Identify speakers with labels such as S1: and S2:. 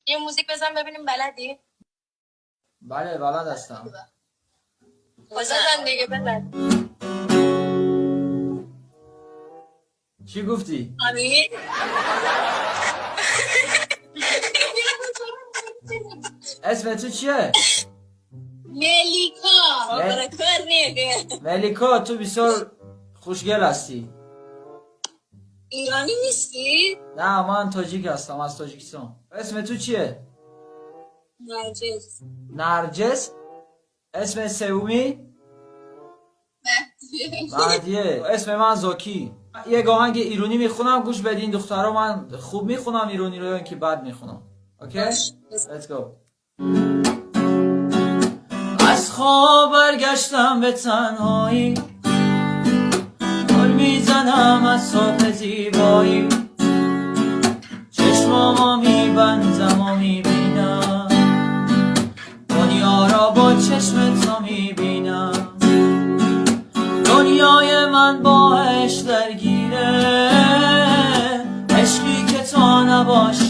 S1: یه موزیک بزن ببینیم بلدی؟
S2: بله بلد هستم.
S1: بزن دیگه بزن.
S2: چی گفتی؟
S1: امین
S2: اسم تو چیه؟
S1: ملیکا کار نیه.
S2: ملیکا تو بسیار خوشگل هستی.
S1: ایرانی نیستی؟
S2: نه من تاجیک هستم، از تاجیکستان. اسم تو چیه؟
S1: نرجس.
S2: نرجس؟ اسم سومی؟ مهدیه. اسم من زاکی. یه آهنگ ایرانی میخونم گوش بدین دخترها. من خوب میخونم ایرانی رو که بد میخونم. اوکی؟ Let's go. از خواب برگشتم به تنهایی، گل میزنم از صبح زیبایی، چشمامو میبندم و میبینم دنیا را با چشم تو میبینم. دنیای من با عشق درگیره، عشقی که تو نباشه